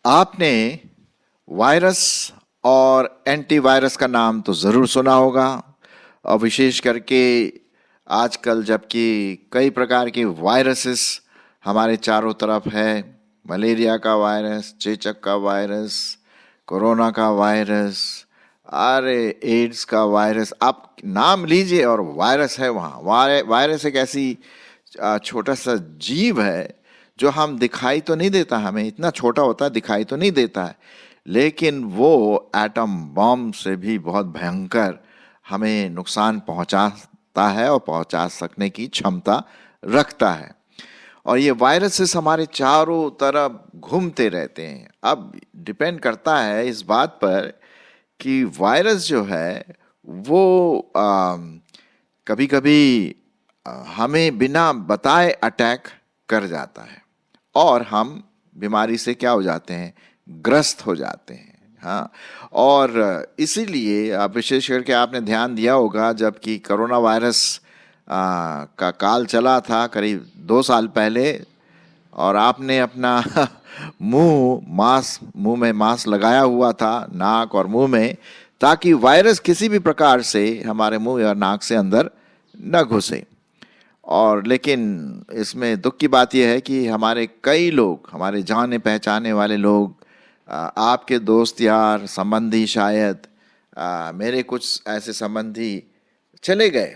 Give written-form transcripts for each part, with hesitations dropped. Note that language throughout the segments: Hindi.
आपने वायरस और एंटीवायरस का नाम तो ज़रूर सुना होगा, और विशेष करके आजकल जबकि कई प्रकार के वायरसेस हमारे चारों तरफ है। मलेरिया का वायरस, चेचक का वायरस, कोरोना का वायरस, अरे एड्स का वायरस, आप नाम लीजिए और वायरस है वहाँ। वायरस एक ऐसी छोटा सा जीव है जो हम दिखाई तो नहीं देता, हमें इतना छोटा होता है दिखाई तो नहीं देता है, लेकिन वो एटम बॉम्ब से भी बहुत भयंकर हमें नुकसान पहुंचाता है और पहुंचा सकने की क्षमता रखता है। और ये वायरसेस हमारे चारों तरफ घूमते रहते हैं। अब डिपेंड करता है इस बात पर कि वायरस जो है वो कभी कभी हमें बिना बताए अटैक कर जाता है और हम बीमारी से क्या हो जाते हैं, ग्रस्त हो जाते हैं। हाँ, और इसीलिए आप विशेष करके आपने ध्यान दिया होगा जबकि कोरोना वायरस का काल चला था करीब 2 साल पहले, और आपने अपना मुंह में मास्क लगाया हुआ था, नाक और मुंह में, ताकि वायरस किसी भी प्रकार से हमारे मुंह या नाक से अंदर न घुसे। और लेकिन इसमें दुख की बात यह है कि हमारे कई लोग, हमारे जाने पहचाने वाले लोग, आपके दोस्त यार संबंधी, शायद मेरे कुछ ऐसे संबंधी चले गए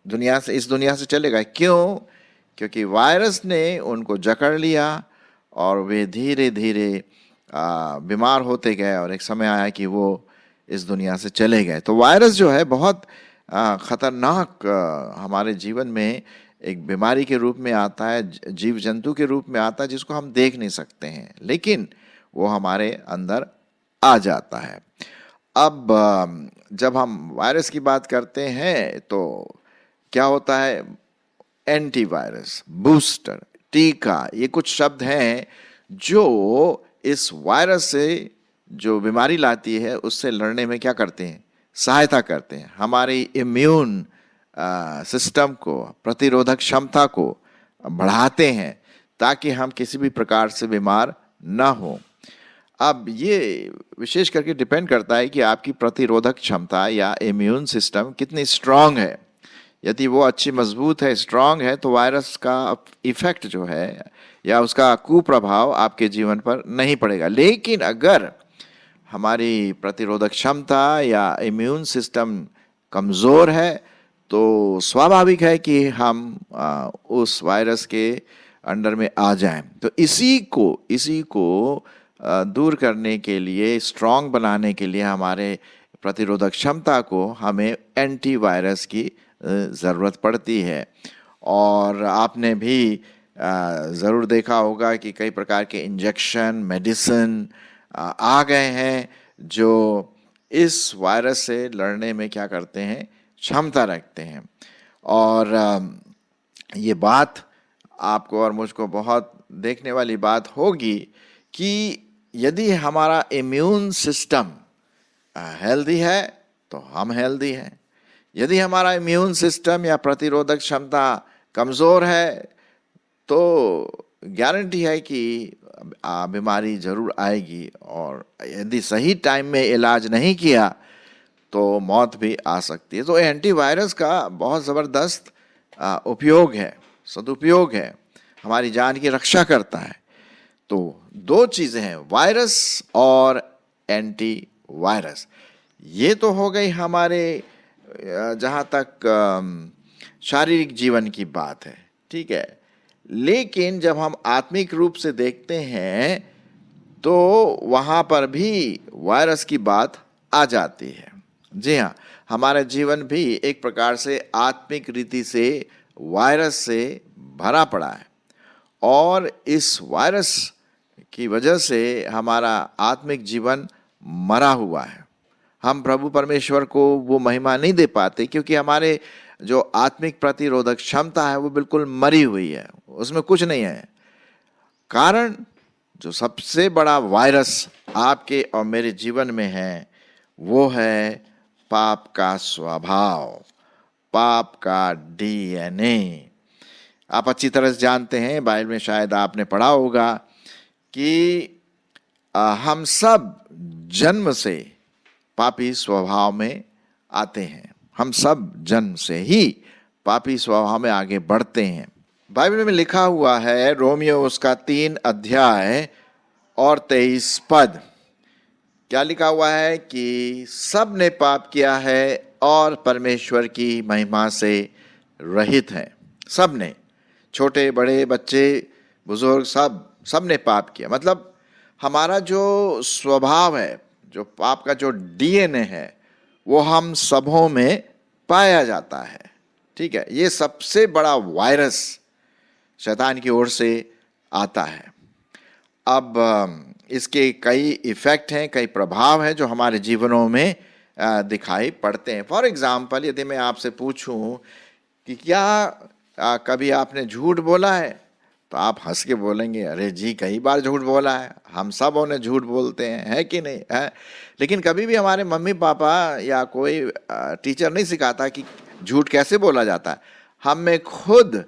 दुनिया से, इस दुनिया से चले गए। क्यों? क्योंकि वायरस ने उनको जकड़ लिया और वे धीरे धीरे बीमार होते गए और एक समय आया कि वो इस दुनिया से चले गए। तो वायरस जो है बहुत खतरनाक हमारे जीवन में एक बीमारी के रूप में आता है, जीव जंतु के रूप में आता है, जिसको हम देख नहीं सकते हैं, लेकिन वो हमारे अंदर आ जाता है। अब जब हम वायरस की बात करते हैं तो क्या होता है, एंटीवायरस, बूस्टर, टीका, ये कुछ शब्द हैं जो इस वायरस से जो बीमारी लाती है उससे लड़ने में क्या करते हैं, सहायता करते हैं, हमारी इम्यून सिस्टम को, प्रतिरोधक क्षमता को बढ़ाते हैं ताकि हम किसी भी प्रकार से बीमार ना हो। अब ये विशेष करके डिपेंड करता है कि आपकी प्रतिरोधक क्षमता या इम्यून सिस्टम कितनी स्ट्रांग है। यदि वो अच्छी मजबूत है, स्ट्रांग है, तो वायरस का इफेक्ट जो है या उसका कुप्रभाव आपके जीवन पर नहीं पड़ेगा। लेकिन अगर हमारी प्रतिरोधक क्षमता या इम्यून सिस्टम कमज़ोर है तो स्वाभाविक है कि हम उस वायरस के अंडर में आ जाएं। तो इसी को दूर करने के लिए, स्ट्रांग बनाने के लिए हमारे प्रतिरोधक क्षमता को हमें एंटीवायरस की ज़रूरत पड़ती है। और आपने भी ज़रूर देखा होगा कि कई प्रकार के इंजेक्शन, मेडिसिन आ गए हैं जो इस वायरस से लड़ने में क्या करते हैं, क्षमता रखते हैं। और ये बात आपको और मुझको बहुत देखने वाली बात होगी कि यदि हमारा इम्यून सिस्टम हेल्दी है तो हम हेल्दी हैं, यदि हमारा इम्यून सिस्टम या प्रतिरोधक क्षमता कमज़ोर है तो गारंटी है कि बीमारी ज़रूर आएगी, और यदि सही टाइम में इलाज नहीं किया तो मौत भी आ सकती है। तो एंटीवायरस का बहुत ज़बरदस्त उपयोग है, सदुपयोग है, हमारी जान की रक्षा करता है। तो 2 चीज़ें हैं, वायरस और एंटीवायरस। ये तो हो गई हमारे जहाँ तक शारीरिक जीवन की बात है, ठीक है। लेकिन जब हम आत्मिक रूप से देखते हैं तो वहाँ पर भी वायरस की बात आ जाती है। जी हाँ, हमारा जीवन भी एक प्रकार से आत्मिक रीति से वायरस से भरा पड़ा है, और इस वायरस की वजह से हमारा आत्मिक जीवन मरा हुआ है। हम प्रभु परमेश्वर को वो महिमा नहीं दे पाते क्योंकि हमारे जो आत्मिक प्रतिरोधक क्षमता है वो बिल्कुल मरी हुई है, उसमें कुछ नहीं है। कारण जो सबसे बड़ा वायरस आपके और मेरे जीवन में है वो है पाप का स्वभाव। पाप का डीएनए। आप अच्छी तरह से जानते हैं, बाइबल में शायद आपने पढ़ा होगा कि हम सब जन्म से पापी स्वभाव में आते हैं। हम सब जन्म से ही पापी स्वभाव में आगे बढ़ते हैं। बाइबल में लिखा हुआ है, रोमियो उसका 3 अध्याय और 23 पद, क्या लिखा हुआ है कि सब ने पाप किया है और परमेश्वर की महिमा से रहित हैं। सब ने, छोटे बड़े बच्चे बुजुर्ग, सब ने पाप किया। मतलब हमारा जो स्वभाव है, जो पाप का जो डीएनए है, वो हम सबों में पाया जाता है। ठीक है, ये सबसे बड़ा वायरस शैतान की ओर से आता है। अब इसके कई इफेक्ट हैं, कई प्रभाव हैं जो हमारे जीवनों में दिखाई पड़ते हैं। फॉर एग्जाम्पल, यदि मैं आपसे पूछूं कि क्या कभी आपने झूठ बोला है, तो आप हंस के बोलेंगे, अरे जी कई बार झूठ बोला है, हम सब उन्हें झूठ बोलते हैं, है कि नहीं है। लेकिन कभी भी हमारे मम्मी पापा या कोई टीचर नहीं सिखाता कि झूठ कैसे बोला जाता है। हम में खुद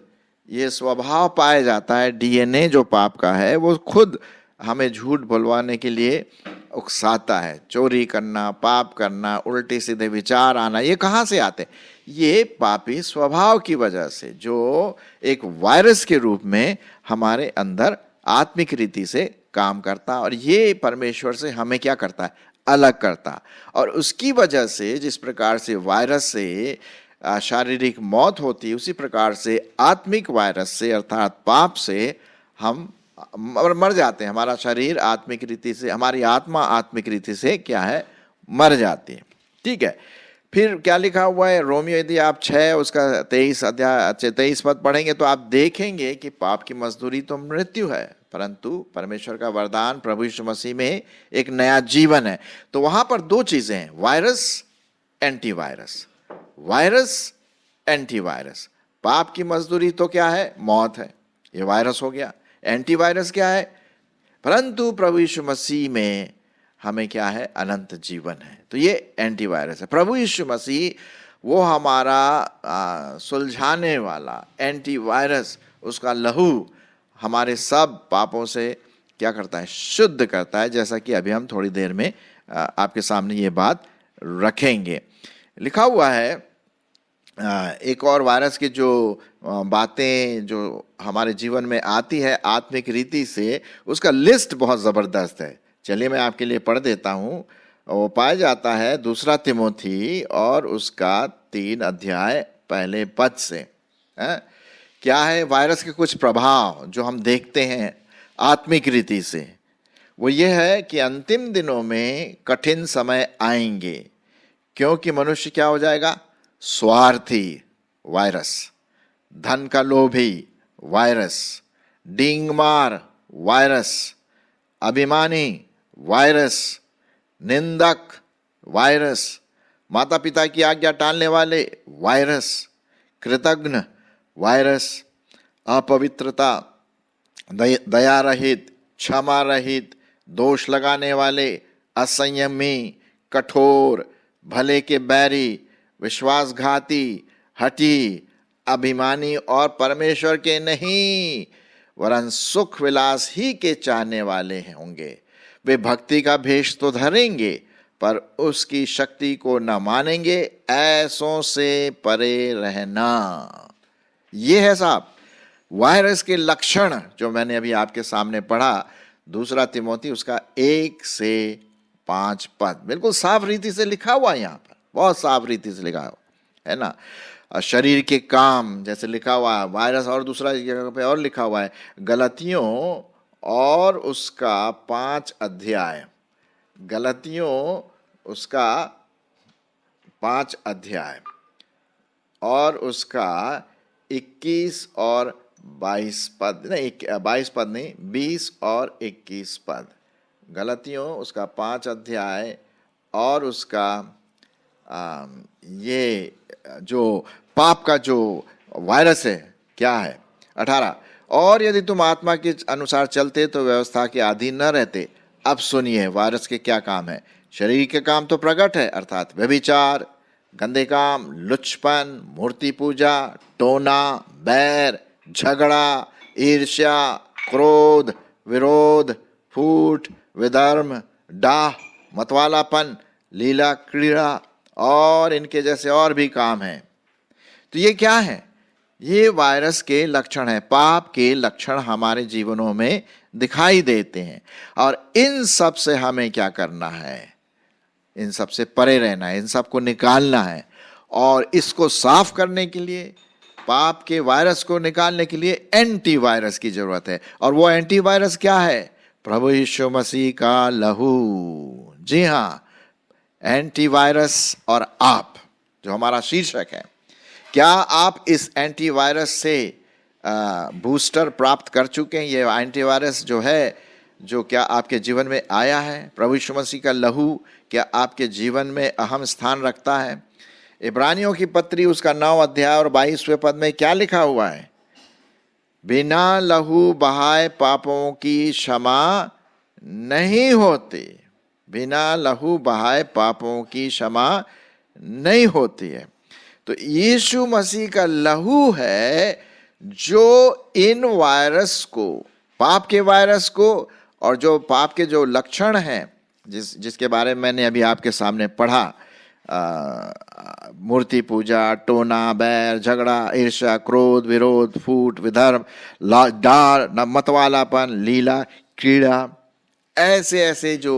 ये स्वभाव पाया जाता है, डीएनए जो पाप का है वो खुद हमें झूठ बोलवाने के लिए उकसाता है। चोरी करना, पाप करना, उल्टे सीधे विचार आना, ये कहाँ से आते हैं? ये पापी स्वभाव की वजह से, जो एक वायरस के रूप में हमारे अंदर आत्मिक रीति से काम करता, और ये परमेश्वर से हमें क्या करता है? अलग करता। और उसकी वजह से जिस प्रकार से वायरस से शारीरिक मौत होती है, उसी प्रकार से आत्मिक वायरस से अर्थात पाप से हम मर जाते हैं। हमारा शरीर आत्मिक रीति से, हमारी आत्मा आत्मिक रीति से क्या है? मर जाती है। ठीक है, फिर क्या लिखा हुआ है रोमियो, यदि आप 6 उसका 23 अध्याय 23 पद पढ़ेंगे तो आप देखेंगे कि पाप की मजदूरी तो मृत्यु है, परंतु परमेश्वर का वरदान प्रभु यीशु मसीह में एक नया जीवन है। तो वहां पर 2 चीजें हैं, वायरस, एंटीवायरस। Virus, antivirus. पाप की मजदूरी तो क्या है? मौत है, ये वायरस हो गया। एंटीवायरस क्या है? परंतु प्रभु यीशु मसीह में हमें क्या है? अनंत जीवन है। तो ये एंटीवायरस है। प्रभु यीशु मसीह वो हमारा सुलझाने वाला एंटीवायरस, उसका लहू हमारे सब पापों से क्या करता है? शुद्ध करता है, जैसा कि अभी हम थोड़ी देर में आपके सामने ये बात रखेंगे। लिखा हुआ है एक और वायरस की जो बातें जो हमारे जीवन में आती है आत्मिक रीति से, उसका लिस्ट बहुत ज़बरदस्त है। चलिए मैं आपके लिए पढ़ देता हूँ। वो पाया जाता है 2 तिमोथी और उसका 3 अध्याय पहले पद से। क्या है वायरस के कुछ प्रभाव जो हम देखते हैं आत्मिक रीति से? वो ये है कि अंतिम दिनों में कठिन समय आएंगे, क्योंकि मनुष्य क्या हो जाएगा? स्वार्थी, वायरस। धन का लोभी, वायरस। डींगमार, वायरस। अभिमानी, वायरस। निंदक, वायरस। माता पिता की आज्ञा टालने वाले, वायरस। कृतघ्न, वायरस। अपवित्रता, दया रहित, क्षमा रहित, दोष लगाने वाले, असंयमी, कठोर, भले के बैरी, विश्वासघाती, हठी, अभिमानी और परमेश्वर के नहीं वरन सुख विलास ही के चाहने वाले होंगे। वे भक्ति का भेष तो धरेंगे पर उसकी शक्ति को न मानेंगे। ऐसों से परे रहना। ये है साहब वायरस के लक्षण जो मैंने अभी आपके सामने पढ़ा। 2 तिमोथी उसका 1 से 5 पद बिल्कुल साफ रीति से लिखा हुआ है, यहाँ पर बहुत साफ रीति से लिखा है ना। शरीर के काम जैसे लिखा हुआ है वायरस, और दूसरा जगह पे और लिखा हुआ है गलतियों और उसका 5 अध्याय, गलतियों उसका 5 अध्याय और उसका 21 और 22 पद, नहीं 22 पद नहीं, 20 और 21 पद। गलतियों उसका 5 अध्याय और उसका ये जो पाप का जो वायरस है क्या है 18। और यदि तुम आत्मा के अनुसार चलते तो व्यवस्था के अधीन न रहते। अब सुनिए वायरस के क्या काम है। शरीर के काम तो प्रकट है, अर्थात व्यभिचार, गंदे काम, लुच्चपन, मूर्ति पूजा, टोना, बैर, झगड़ा, ईर्ष्या, क्रोध, विरोध, फूट, विधर्म, डाह, मतवालापन, लीला, क्रीड़ा और इनके जैसे और भी काम हैं। तो ये क्या है? ये वायरस के लक्षण हैं, पाप के लक्षण हमारे जीवनों में दिखाई देते हैं। और इन सब से हमें क्या करना है? इन सब से परे रहना है, इन सब को निकालना है। और इसको साफ करने के लिए, पाप के वायरस को निकालने के लिए एंटीवायरस की जरूरत है। और वो एंटीवायरस क्या है? प्रभु यीशु मसीह का लहू। जी हाँ, एंटीवायरस और आप, जो हमारा शीर्षक है। क्या आप इस एंटीवायरस से बूस्टर प्राप्त कर चुके हैं? ये एंटीवायरस जो है, जो क्या आपके जीवन में आया है? प्रभु यीशु मसीह का लहू क्या आपके जीवन में अहम स्थान रखता है? इब्रानियों की पत्री उसका 9 अध्याय और 22वें पद में क्या लिखा हुआ है? बिना लहू बहाए पापों की क्षमा नहीं होती। बिना लहू बहाए पापों की क्षमा नहीं होती है। तो यीशु मसीह का लहू है जो इन वायरस को, पाप के वायरस को, और जो पाप के जो लक्षण हैं जिसके बारे में मैंने अभी आपके सामने पढ़ा, मूर्ति पूजा, टोना, बैर, झगड़ा, ईर्ष्या, क्रोध, विरोध, फूट, विधर्म, डार, मतवालापन, लीला, क्रीड़ा, ऐसे ऐसे जो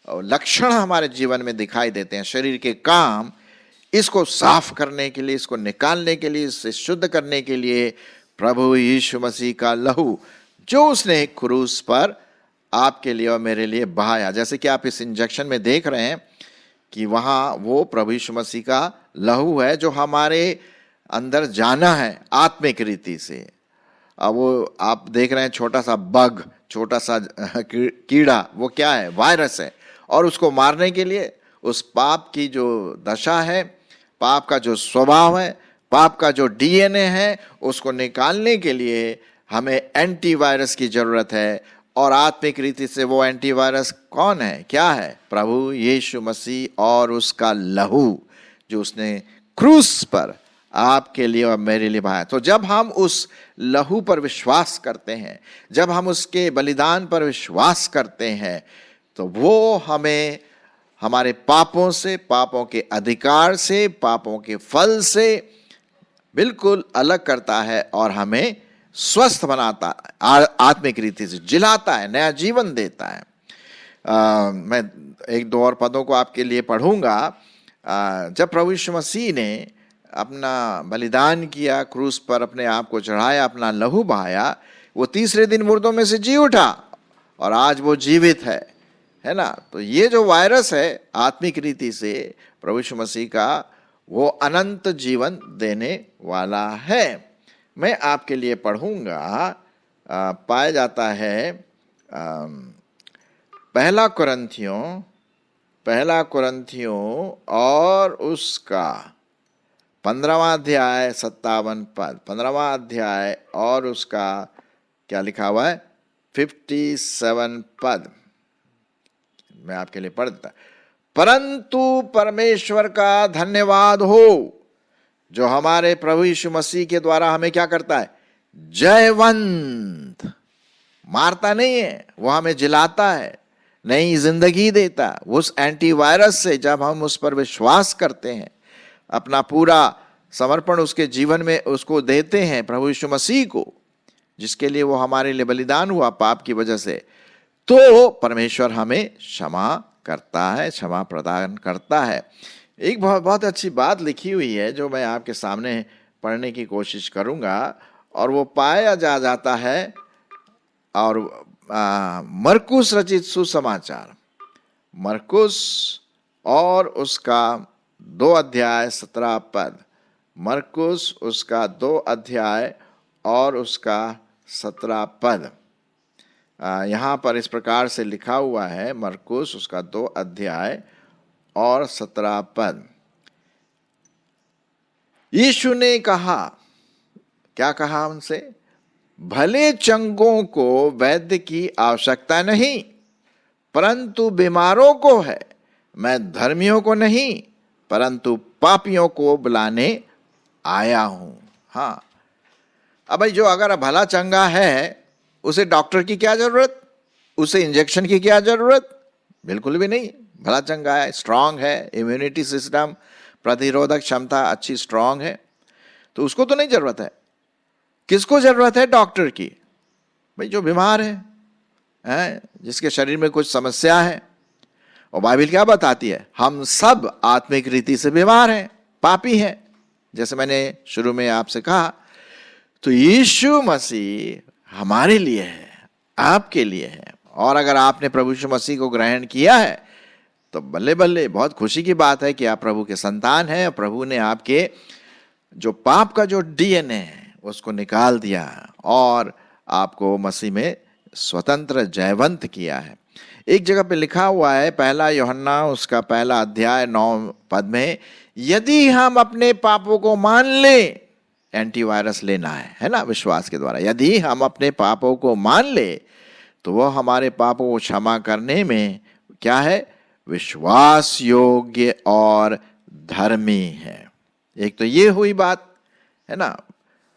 लक्षण हमारे जीवन में दिखाई देते हैं, शरीर के काम, इसको साफ करने के लिए, इसको निकालने के लिए, इससे शुद्ध करने के लिए प्रभु यीशु मसीह का लहू, जो उसने क्रूस पर आपके लिए और मेरे लिए बहाया। जैसे कि आप इस इंजेक्शन में देख रहे हैं कि वहाँ वो प्रभु यीशु मसीह का लहू है जो हमारे अंदर जाना है आत्मिक रीति से। अब वो आप देख रहे हैं छोटा सा बग, छोटा सा कीड़ा, वो क्या है? वायरस है। और उसको मारने के लिए, उस पाप की जो दशा है, पाप का जो स्वभाव है, पाप का जो डीएनए है, उसको निकालने के लिए हमें एंटीवायरस की जरूरत है। और आत्मिक रीति से वो एंटीवायरस कौन है? क्या है? प्रभु यीशु मसीह और उसका लहू, जो उसने क्रूस पर आपके लिए और मेरे लिए बहाया। तो जब हम उस लहू पर विश्वास करते हैं, जब हम उसके बलिदान पर विश्वास करते हैं, तो वो हमें हमारे पापों से, पापों के अधिकार से, पापों के फल से बिल्कुल अलग करता है और हमें स्वस्थ बनाता है, आत्मिक रीति से जिलाता है, नया जीवन देता है। मैं 1-2 और पदों को आपके लिए पढ़ूंगा। जब प्रभु यीशु मसीह ने अपना बलिदान किया, क्रूस पर अपने आप को चढ़ाया, अपना लहू बहाया, वो तीसरे दिन मुर्दों में से जी उठा और आज वो जीवित है ना। तो ये जो वायरस है आत्मिक रीति से प्रभु यीशु मसीह का, वो अनंत जीवन देने वाला है। मैं आपके लिए पढ़ूंगा, पाया जाता है पहला कुरिन्थियों और उसका 15वां अध्याय 57 पद, 15वां अध्याय और उसका क्या लिखा हुआ है? 57 पद मैं आपके लिए पढ़ देता। परंतु परमेश्वर का धन्यवाद हो, जो हमारे प्रभु यीशु मसीह के द्वारा हमें क्या करता है? जयवंत, मारता नहीं है, वो हमें जिलाता है, नई जिंदगी देता। उस एंटीवायरस से जब हम उस पर विश्वास करते हैं, अपना पूरा समर्पण उसके जीवन में उसको देते हैं, प्रभु यीशु मसीह को, जिसके लिए वो हमारे लिए बलिदान हुआ पाप की वजह से, तो परमेश्वर हमें क्षमा करता है, क्षमा प्रदान करता है। एक बहुत अच्छी बात लिखी हुई है जो मैं आपके सामने पढ़ने की कोशिश करूंगा, और वो पाया जाता है और मरकुस रचित सुसमाचार, मरकुस और उसका 2 अध्याय 17 पद, मरकुस उसका 2 अध्याय और उसका 17 पद। यहाँ पर इस प्रकार से लिखा हुआ है, मरकुस उसका 2 अध्याय और 17 पद। यीशु ने कहा, क्या कहा उनसे? भले चंगों को वैद्य की आवश्यकता नहीं, परंतु बीमारों को है। मैं धर्मियों को नहीं, परंतु पापियों को बुलाने आया हूं। हाँ, अब भाई जो अगर भला चंगा है उसे डॉक्टर की क्या जरूरत, उसे इंजेक्शन की क्या जरूरत, बिल्कुल भी नहीं। भला चंगा है, स्ट्रांग है, इम्यूनिटी सिस्टम, प्रतिरोधक क्षमता अच्छी स्ट्रांग है, तो उसको तो नहीं जरूरत है। किसको जरूरत है? डॉक्टर की। भाई जो बीमार है, जिसके शरीर में कुछ समस्या है। और बाइबल क्या बताती है? हम सब आत्मिक रीति से बीमार हैं, पापी हैं, जैसे मैंने शुरू में आपसे कहा। तो यीशु मसीह हमारे लिए है, आपके लिए है। और अगर आपने प्रभु यीशु मसीह को ग्रहण किया है तो बल्ले बल्ले, बहुत खुशी की बात है कि आप प्रभु के संतान हैं। प्रभु ने आपके जो पाप का जो डीएनए है उसको निकाल दिया और आपको मसीह में स्वतंत्र जयवंत किया है। एक जगह पे लिखा हुआ है, पहला यूहन्ना उसका पहला अध्याय 9 पद में, यदि हम अपने पापों को मान लें, एंटीवायरस लेना है ना, विश्वास के द्वारा। यदि हम अपने पापों को मान ले तो वह हमारे पापों को क्षमा करने में क्या है? विश्वास योग्य और धर्मी है। एक तो ये हुई बात है ना,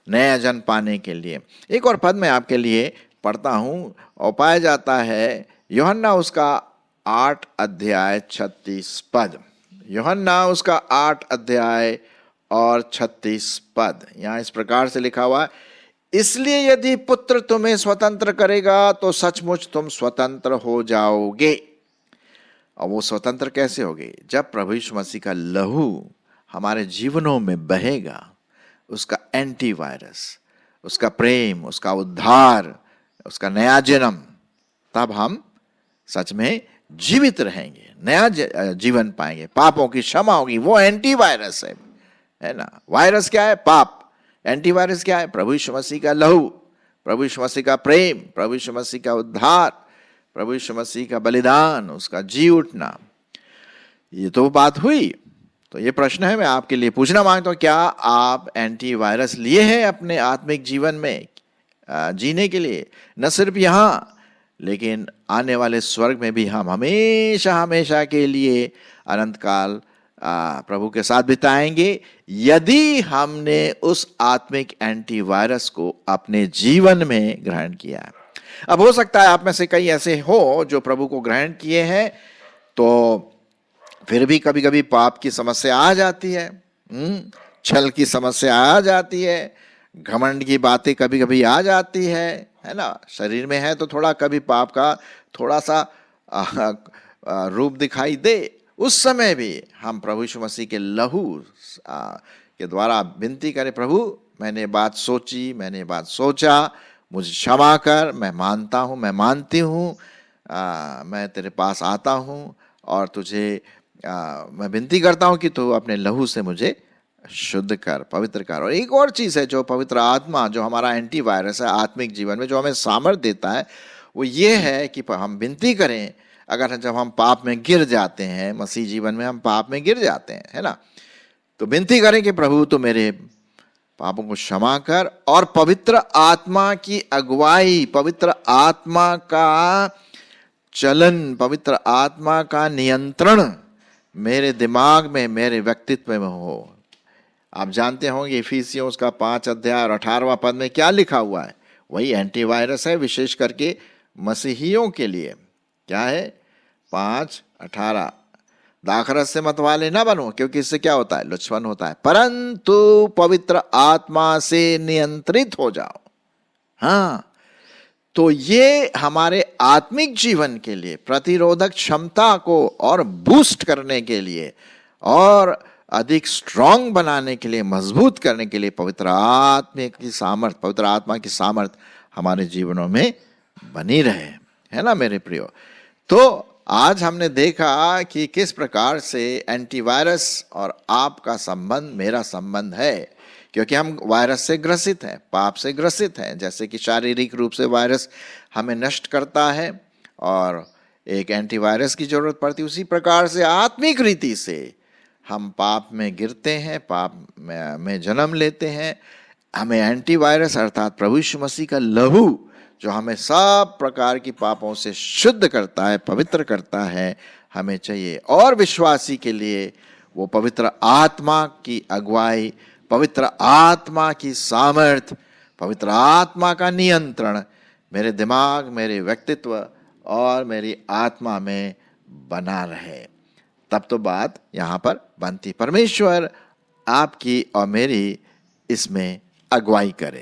नया जन्म पाने के लिए। एक और पद मैं आपके लिए पढ़ता हूं और पाया जाता है यूहन्ना उसका 8 अध्याय 36 पद। यूहन्ना उसका 8 अध्याय और 36 पद। यहां इस प्रकार से लिखा हुआ है, इसलिए यदि पुत्र तुम्हें स्वतंत्र करेगा तो सचमुच तुम स्वतंत्र हो जाओगे। और वो स्वतंत्र कैसे होगे? जब प्रभु यीशु मसीह का लहू हमारे जीवनों में बहेगा, उसका एंटीवायरस, उसका प्रेम, उसका उद्धार, उसका नया जन्म, तब हम सच में जीवित रहेंगे, नया जीवन पाएंगे, पापों की क्षमा होगी। वो एंटीवायरस है ना। वायरस क्या है? पाप। एंटीवायरस क्या है? प्रभु यीशु मसीह का लहू, प्रभु यीशु मसीह का प्रेम, प्रभु यीशु मसीह का उद्धार, प्रभु यीशु मसीह का बलिदान, उसका जी उठना। ये तो बात हुई। तो ये प्रश्न है, मैं आपके लिए पूछना मांगता हूं, क्या आप एंटीवायरस लिए हैं अपने आत्मिक जीवन में जीने के लिए? न सिर्फ यहां, लेकिन आने वाले स्वर्ग में भी हम हमेशा हमेशा के लिए अनंत काल प्रभु के साथ बिताएंगे, यदि हमने उस आत्मिक एंटीवायरस को अपने जीवन में ग्रहण किया है। अब हो सकता है आप में से कई ऐसे हो जो प्रभु को ग्रहण किए हैं, तो फिर भी कभी कभी पाप की समस्या आ जाती है, छल की समस्या आ जाती है, घमंड की बातें कभी कभी आ जाती है ना। शरीर में है तो थोड़ा कभी पाप का थोड़ा सा रूप दिखाई दे। उस समय भी हम प्रभु यीशु मसीह के लहू के द्वारा विनती करें, प्रभु मैंने बात सोची, मैंने बात सोचा, मुझे क्षमा कर, मैं मानता हूँ, मैं मानती हूँ, मैं तेरे पास आता हूँ और तुझे मैं विनती करता हूँ कि तू अपने लहू से मुझे शुद्ध कर, पवित्र कर। और एक और चीज़ है जो पवित्र आत्मा, जो हमारा एंटीवायरस है आत्मिक जीवन में, जो हमें सामर्थ देता है, वो ये है कि हम विनती करें। अगर जब हम पाप में गिर जाते हैं, मसीह जीवन में हम पाप में गिर जाते हैं, है ना, तो विनती करें कि प्रभु तो मेरे पापों को क्षमा कर और पवित्र आत्मा की अगुवाई, पवित्र आत्मा का चलन, पवित्र आत्मा का नियंत्रण मेरे दिमाग में, मेरे व्यक्तित्व में हो। आप जानते होंगे इफिसियों उसका 5 अध्याय और 18वां पद में क्या लिखा हुआ है? वही एंटीवायरस है, विशेष करके मसीहियों के लिए। क्या है? 5:18, दाखरस से मतवाले ना बनो, क्योंकि इससे क्या होता है? लुचपन होता है, परंतु पवित्र आत्मा से नियंत्रित हो जाओ। हाँ, तो ये हमारे आत्मिक जीवन के लिए प्रतिरोधक क्षमता को और बूस्ट करने के लिए और अधिक स्ट्रांग बनाने के लिए, मजबूत करने के लिए पवित्र आत्मा की सामर्थ, पवित्र आत्मा की सामर्थ हमारे जीवनों में बनी रहे, है ना मेरे प्रियो। तो आज हमने देखा कि किस प्रकार से एंटीवायरस और आपका संबंध, मेरा संबंध है, क्योंकि हम वायरस से ग्रसित हैं, पाप से ग्रसित हैं। जैसे कि शारीरिक रूप से वायरस हमें नष्ट करता है और एक एंटीवायरस की जरूरत पड़ती है, उसी प्रकार से आत्मिक रीति से हम पाप में गिरते हैं, पाप में जन्म लेते हैं। हमें एंटीवायरस अर्थात प्रभु यीशु मसीह का लहू, जो हमें सब प्रकार की पापों से शुद्ध करता है, पवित्र करता है, हमें चाहिए। और विश्वासी के लिए वो पवित्र आत्मा की अगुवाई, पवित्र आत्मा की सामर्थ्य, पवित्र आत्मा का नियंत्रण मेरे दिमाग, मेरे व्यक्तित्व और मेरी आत्मा में बना रहे। तब तो बात यहाँ पर बनती। परमेश्वर आपकी और मेरी इसमें अगुवाई करे।